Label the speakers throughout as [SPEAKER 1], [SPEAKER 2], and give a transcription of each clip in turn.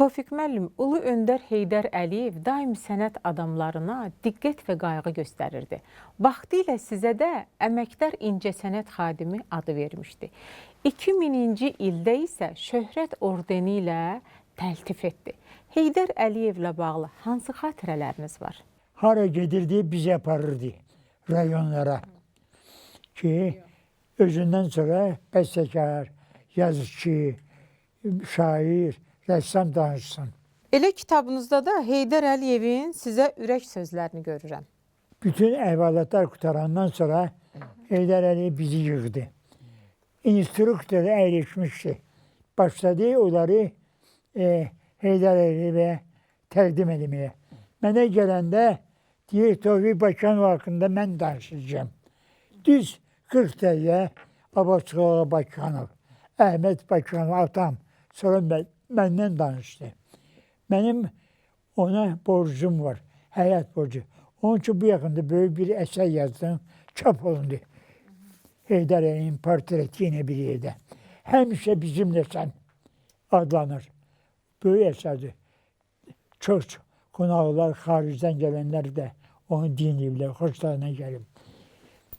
[SPEAKER 1] Tofiq müəllim, Ulu Öndər Heydər Əliyev daim sənət adamlarına diqqət və qayğı göstərirdi. Vaxtilə sizə də əməkdar incəsənət xadimi adı vermişdi. 2000-ci ildə isə şöhrət ordeni ilə təltif etdi. Heydər Əliyevlə bağlı hansı xatirələriniz var?
[SPEAKER 2] Hara gedirdi, bizi aparırdı rayonlara ki, özündən sonra bəstəkar, yazıcı, şair, rəssam danışsın.
[SPEAKER 1] Elə kitabınızda da Heydər Əliyevin sizə ürək sözlərini görürəm.
[SPEAKER 2] Bütün əhvalatlar qutarandan sonra Heydər Əliyev bizi yığdı. İnstruktor əyləşmişdi. Başladı onları Heydər Əliyevə təqdim etməyə. Mənə gələndə deyir, Tofiq Bakıxanov haqqında mən danışacağım. Düz 40 dəqiqə Abbasqulu Bakıxanov, Əhməd Bakıxanov atam, sonra məndən danışdı. Mənim ona borcum var, həyat borcu. Onun üçün bu yaxında böyük bir əsər yazdım, çap olundu. Heydər Əliyevin portreti yine bir yerdə. Həmişə bizimlə sən adlanır. Böyük əsərdir. Çox qonaqlar, xaricdən gələnlər də onu dinləyiblər, xoşlarına gəlib.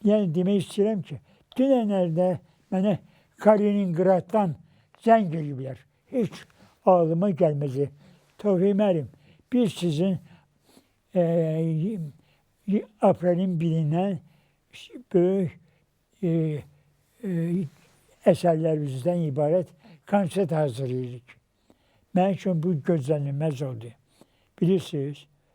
[SPEAKER 2] Yəni demək istəyirəm ki, dünənlərdə mənə Kaliningraddan zəng ediblər. Heç ağlıma gəlmədi. Tofiq müəllim, biz sizin aprelin 1-dən böyük əsərlərimizdən ibarət konsert hazırlayırıq. Mənim üçün bu gözlənilməz oldu. Bilirsiniz,